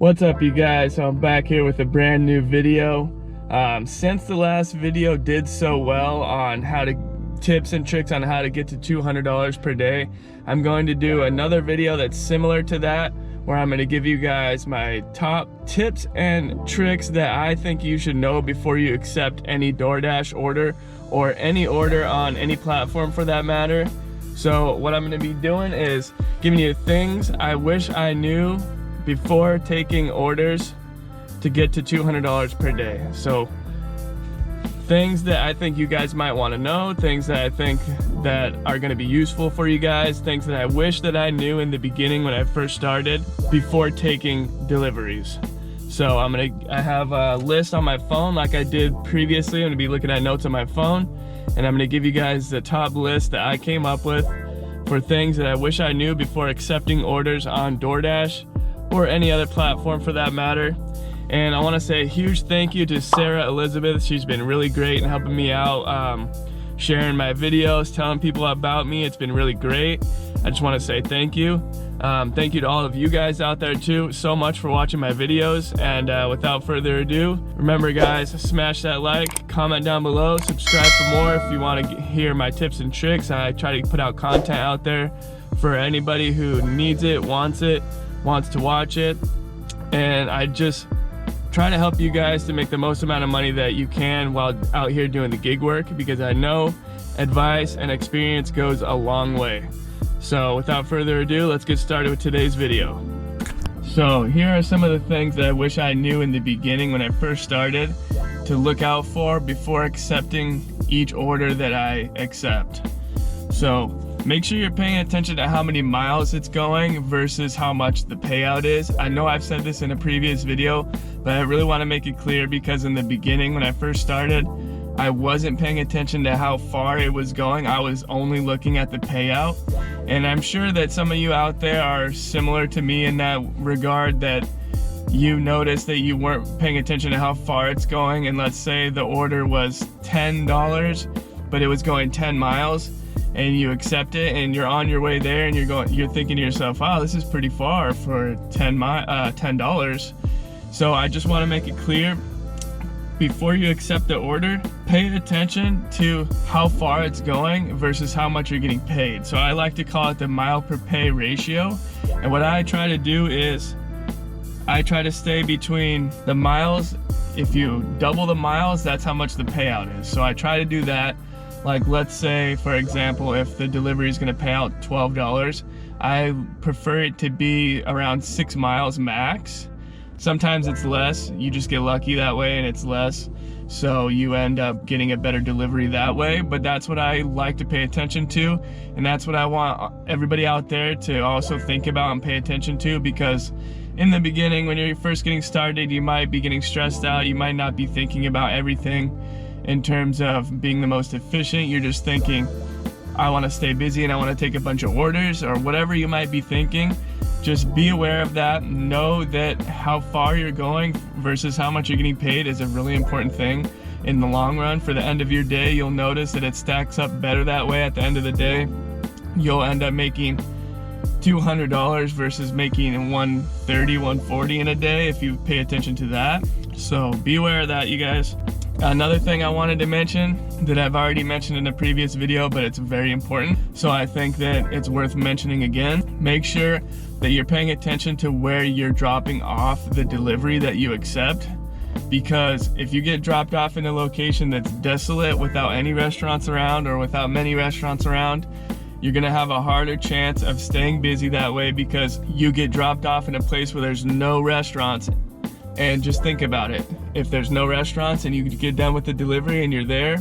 What's up, you guys? So I'm back here with a brand new video. Since the last video did so well on tips and tricks on how to get to $200 per day, I'm going to do another video that's similar to that, where I'm going to give you guys my top tips and tricks that I think you should know before you accept any DoorDash order or any order on any platform for that matter. So what I'm going to be doing is giving you things I wish I knew before taking orders to get to $200 per day. So things that I think you guys might want to know, things that I think that are going to be useful for you guys, things that I wish that I knew in the beginning when I first started before taking deliveries. So I have a list on my phone like I did previously. I'm going to be looking at notes on my phone, and I'm going to give you guys the top list that I came up with for things that I wish I knew before accepting orders on DoorDash or any other platform for that matter. And I want to say a huge thank you to Sarah Elizabeth. She's been really great in helping me out, sharing my videos, telling people about me. It's been really great. I just want to say thank you. Thank you to all of you guys out there too, so much for watching my videos. And without further ado, remember guys, smash that like, comment down below, subscribe for more if you want to hear my tips and tricks. I try to put out content out there for anybody who needs it, wants to watch it. And I just try to help you guys to make the most amount of money that you can while out here doing the gig work, because I know advice and experience goes a long way. So without further ado, let's get started with today's video. So here are some of the things that I wish I knew in the beginning when I first started to look out for before accepting each order that I accept. So make sure you're paying attention to how many miles it's going versus how much the payout is. I know I've said this in a previous video, but I really want to make it clear because in the beginning when I first started, I wasn't paying attention to how far it was going. I was only looking at the payout. And I'm sure that some of you out there are similar to me in that regard, that you noticed that you weren't paying attention to how far it's going. And let's say the order was $10, but it was going 10 miles. And you accept it and you're on your way there and you're thinking to yourself, wow, this is pretty far for $10. So I just want to make it clear, before you accept the order, pay attention to how far it's going versus how much you're getting paid. So I like to call it the mile per pay ratio. And what I try to do is I try to stay between the miles. If you double the miles, that's how much the payout is. So I try to do that. Like, let's say, for example, if the delivery is going to pay out $12, I prefer it to be around 6 miles max. Sometimes it's less. You just get lucky that way and it's less. So you end up getting a better delivery that way. But that's what I like to pay attention to. And that's what I want everybody out there to also think about and pay attention to, because in the beginning, when you're first getting started, you might be getting stressed out. You might not be thinking about everything in terms of being the most efficient. You're just thinking, I want to stay busy and I want to take a bunch of orders, or whatever you might be thinking. Just be aware of that. Know that how far you're going versus how much you're getting paid is a really important thing in the long run. For the end of your day, you'll notice that it stacks up better that way. At the end of the day, you'll end up making $200 versus making $130, $140 in a day if you pay attention to that. So be aware of that, you guys. Another thing I wanted to mention that I've already mentioned in a previous video, but it's very important, so I think that it's worth mentioning again. Make sure that you're paying attention to where you're dropping off the delivery that you accept, because if you get dropped off in a location that's desolate without any restaurants around or without many restaurants around, you're gonna have a harder chance of staying busy that way, because you get dropped off in a place where there's no restaurants. And just think about it. If there's no restaurants and you get done with the delivery and you're there,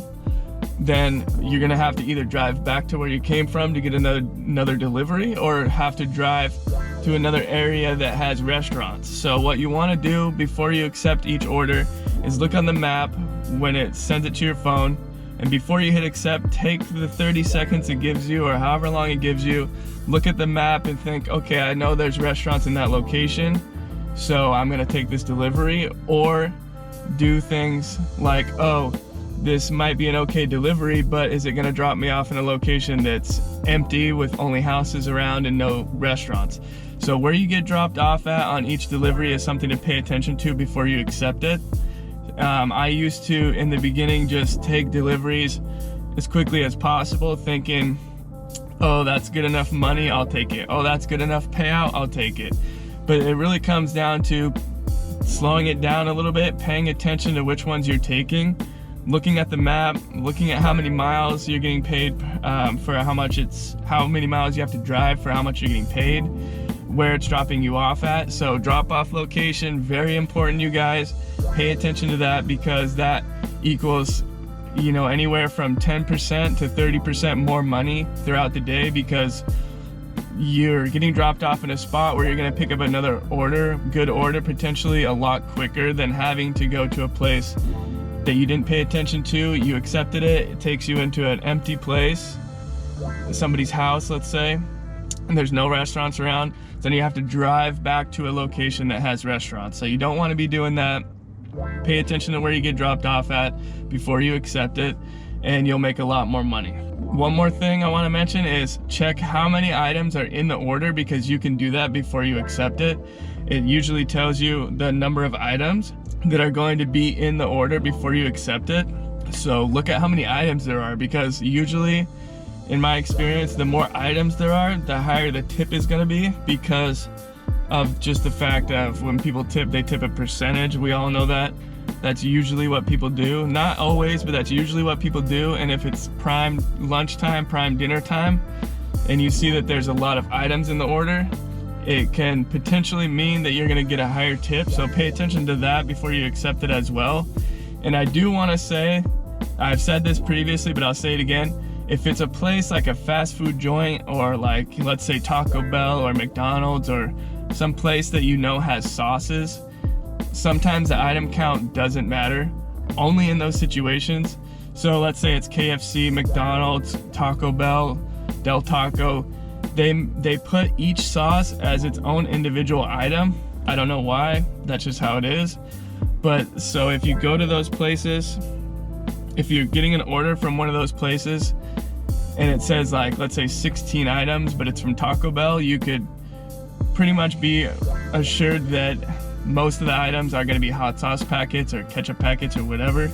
then you're gonna have to either drive back to where you came from to get another delivery, or have to drive to another area that has restaurants. So what you wanna do before you accept each order is look on the map when it sends it to your phone, and before you hit accept, take the 30 seconds it gives you, or however long it gives you, look at the map and think, okay, I know there's restaurants in that location, so I'm gonna take this delivery. Or do things like, oh, this might be an okay delivery, but is it gonna drop me off in a location that's empty with only houses around and no restaurants? So where you get dropped off at on each delivery is something to pay attention to before you accept it. I used to, in the beginning, just take deliveries as quickly as possible, thinking, oh, that's good enough money, I'll take it. Oh, that's good enough payout, I'll take it. But it really comes down to slowing it down a little bit, paying attention to which ones you're taking, looking at the map, looking at how many miles you're getting paid for how many miles you have to drive for how much you're getting paid, where it's dropping you off at. So drop off location, very important, you guys. Pay attention to that, because that equals, you know, anywhere from 10% to 30% more money throughout the day, because you're getting dropped off in a spot where you're going to pick up another order, good order, potentially a lot quicker than having to go to a place that you didn't pay attention to. You accepted it, it takes you into an empty place, somebody's house, let's say, and there's no restaurants around. Then you have to drive back to a location that has restaurants. So you don't want to be doing that. Pay attention to where you get dropped off at before you accept it, and you'll make a lot more money. One more thing I want to mention is check how many items are in the order, because you can do that before you accept it. It usually tells you the number of items that are going to be in the order before you accept it. So look at how many items there are, because usually, in my experience, the more items there are, the higher the tip is going to be, because of just the fact of when people tip, they tip a percentage. We all know that. That's usually what people do. Not always, but that's usually what people do. And if it's prime lunchtime, prime dinner time, and you see that there's a lot of items in the order, it can potentially mean that you're gonna get a higher tip. So pay attention to that before you accept it as well. And I do wanna say, I've said this previously, but I'll say it again. If it's a place like a fast food joint, or like, let's say Taco Bell or McDonald's, or some place that you know has sauces, sometimes the item count doesn't matter, only in those situations. So let's say it's KFC, McDonald's, Taco Bell, Del Taco. They put each sauce as its own individual item. I don't know why, that's just how it is. But so if you go to those places, if you're getting an order from one of those places and it says, like, let's say 16 items, but it's from Taco Bell, you could pretty much be assured that most of the items are going to be hot sauce packets or ketchup packets or whatever.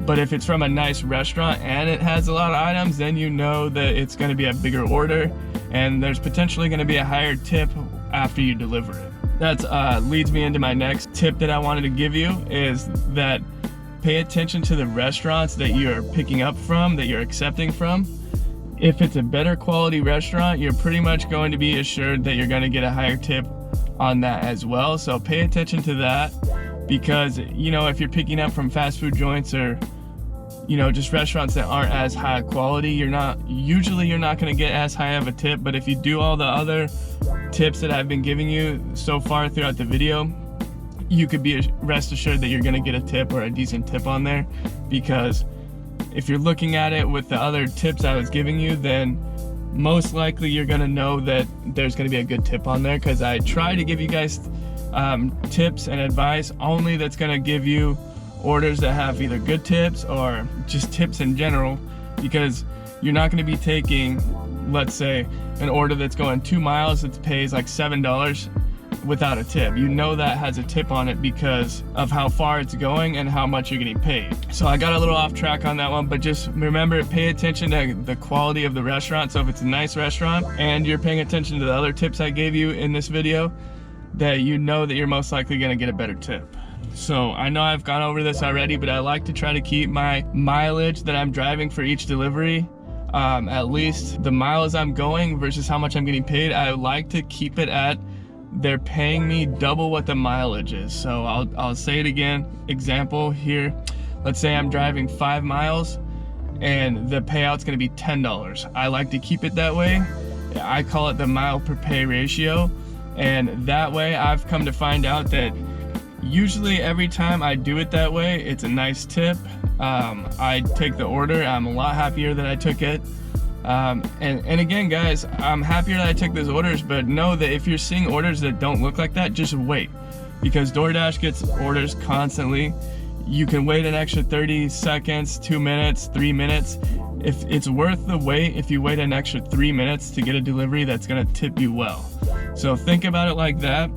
But if it's from a nice restaurant and it has a lot of items, then you know that it's going to be a bigger order, and there's potentially going to be a higher tip after you deliver it. That leads me into my next tip that I wanted to give you, is that pay attention to the restaurants that you're picking up from, that you're accepting from. If it's a better quality restaurant, you're pretty much going to be assured that you're going to get a higher tip on that as well. So pay attention to that, because, you know, if you're picking up from fast food joints, or, you know, just restaurants that aren't as high quality, you're not going to get as high of a tip. But if you do all the other tips that I've been giving you so far throughout the video, you could be rest assured that you're going to get a tip, or a decent tip on there. Because if you're looking at it with the other tips I was giving you, then most likely you're going to know that there's going to be a good tip on there, because I try to give you guys tips and advice only that's going to give you orders that have either good tips or just tips in general, because you're not going to be taking, let's say, an order that's going 2 miles that pays like $7 without a tip. You know that has a tip on it because of how far it's going and how much you're getting paid. So I got a little off track on that one, but just remember, pay attention to the quality of the restaurant. So if it's a nice restaurant and you're paying attention to the other tips I gave you in this video, that you know that you're most likely going to get a better tip. So I know I've gone over this already, but I like to try to keep my mileage that I'm driving for each delivery, at least the miles I'm going versus how much I'm getting paid. I like to keep it at, they're paying me double what the mileage is. So I'll say it again. Example here, let's say I'm driving 5 miles and the payout's going to be $10. I like to keep it that way. I call it the mile per pay ratio, and that way I've come to find out that usually every time I do it that way, it's a nice tip. I take the order, I'm a lot happier that I took it. And again, guys, I'm happier that I took those orders, but know that if you're seeing orders that don't look like that, just wait, because DoorDash gets orders constantly. You can wait an extra 30 seconds, 2 minutes, 3 minutes. If it's worth the wait, if you wait an extra 3 minutes to get a delivery that's gonna tip you well. So think about it like that.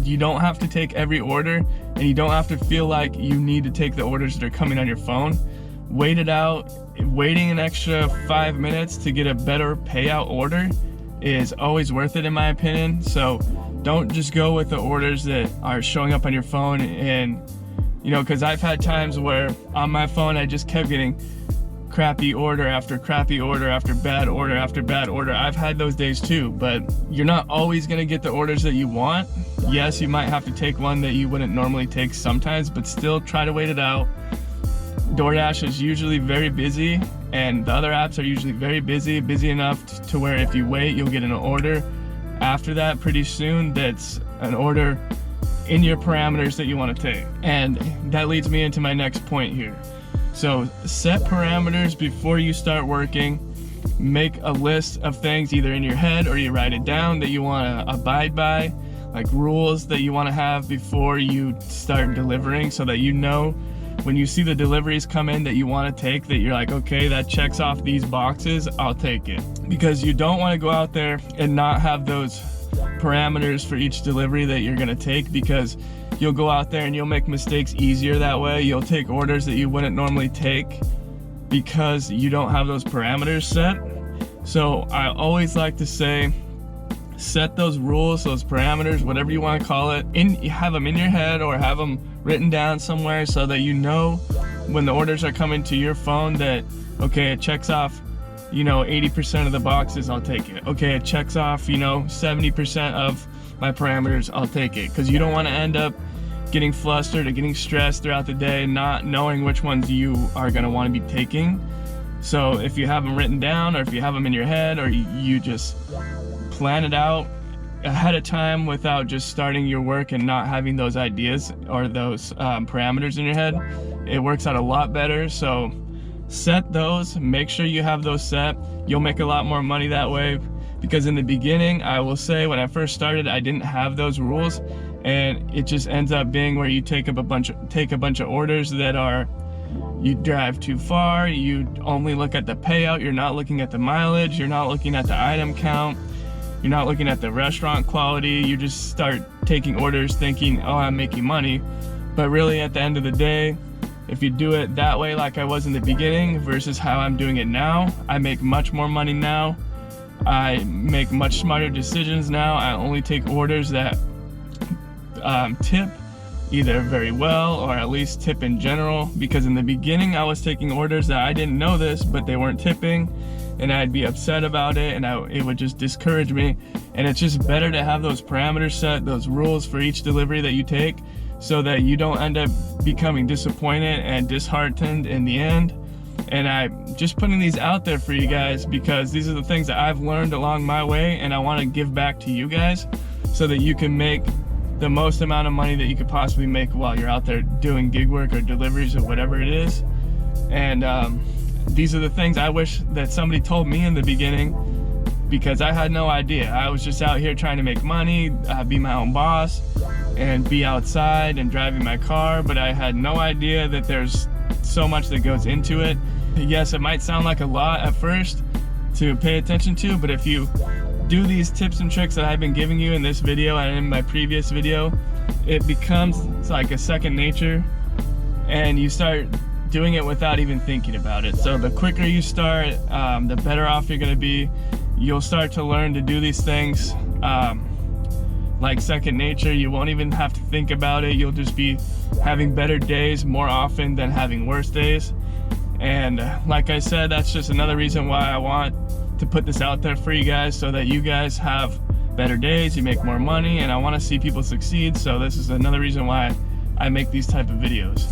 You don't have to take every order, and you don't have to feel like you need to take the orders that are coming on your phone. Wait it out. Waiting an extra 5 minutes to get a better payout order is always worth it in my opinion. So don't just go with the orders that are showing up on your phone. And because I've had times where on my phone I just kept getting crappy order after crappy order after bad order after bad order. I've had those days too, but you're not always gonna get the orders that you want. Yes, you might have to take one that you wouldn't normally take sometimes, but still try to wait it out. DoorDash is usually very busy, and the other apps are usually very busy enough to where if you wait, you'll get an order after that pretty soon that's an order in your parameters that you want to take. And that leads me into my next point here. So set parameters before you start working. Make a list of things either in your head or you write it down that you want to abide by, like rules that you want to have before you start delivering, so that you know when you see the deliveries come in that you want to take, that you're like, okay, that checks off these boxes, I'll take it. Because you don't want to go out there and not have those parameters for each delivery that you're going to take, because you'll go out there and you'll make mistakes easier that way. You'll take orders that you wouldn't normally take because you don't have those parameters set. So I always like to say, set those rules, those parameters, whatever you want to call it, have them in your head or have them written down somewhere, so that you know when the orders are coming to your phone that, okay, it checks off 80% of the boxes, I'll take it. Okay, it checks off 70% of my parameters, I'll take it. Because you don't want to end up getting flustered or getting stressed throughout the day, not knowing which ones you are going to want to be taking. So if you have them written down, or if you have them in your head, or you just plan it out ahead of time without just starting your work and not having those ideas or those parameters in your head, it works out a lot better. So set those, make sure you have those set. You'll make a lot more money that way, because in the beginning, I will say, when I first started, I didn't have those rules, and it just ends up being where you take a bunch of orders that are, you drive too far, you only look at the payout, you're not looking at the mileage, you're not looking at the item count, you're not looking at the restaurant quality. You just start taking orders thinking, oh, I'm making money. But really, at the end of the day, if you do it that way like I was in the beginning versus how I'm doing it now, I make much more money now. I make much smarter decisions now. I only take orders that tip either very well or at least tip in general, because in the beginning I was taking orders that I didn't know this, but they weren't tipping, and I'd be upset about it, and it would just discourage me. And it's just better to have those parameters set, those rules for each delivery that you take, so that you don't end up becoming disappointed and disheartened in the end. And I'm just putting these out there for you guys because these are the things that I've learned along my way, and I want to give back to you guys so that you can make the most amount of money that you could possibly make while you're out there doing gig work or deliveries or whatever it is. And these are the things I wish that somebody told me in the beginning, because I had no idea. I was just out here trying to make money, be my own boss, and be outside and driving my car, but I had no idea that there's so much that goes into it. Yes, it might sound like a lot at first to pay attention to, but if you do these tips and tricks that I've been giving you in this video and in my previous video, it becomes like a second nature, and you start doing it without even thinking about it. So the quicker you start, the better off you're gonna be. You'll start to learn to do these things like second nature. You won't even have to think about it. You'll just be having better days more often than having worse days. And like I said, that's just another reason why I want to put this out there for you guys, so that you guys have better days, you make more money, and I want to see people succeed. So this is another reason why I make these type of videos.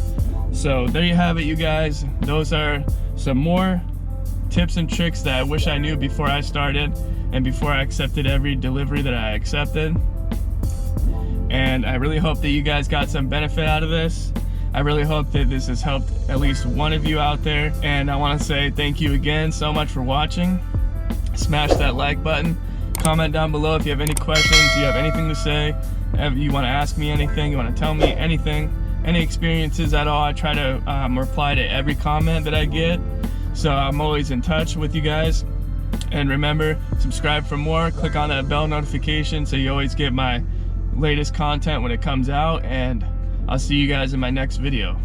So there you have it, you guys. Those are some more tips and tricks that I wish I knew before I started and before I accepted every delivery that I accepted. And I really hope that you guys got some benefit out of this. I really hope that this has helped at least one of you out there. And I want to say thank you again so much for watching. Smash that like button. Comment down below if you have any questions, you have anything to say, if you want to ask me anything, you want to tell me anything. any experiences at all. I try to reply to every comment that I get, so I'm always in touch with you guys. And remember, subscribe for more, click on that bell notification so you always get my latest content when it comes out, and I'll see you guys in my next video.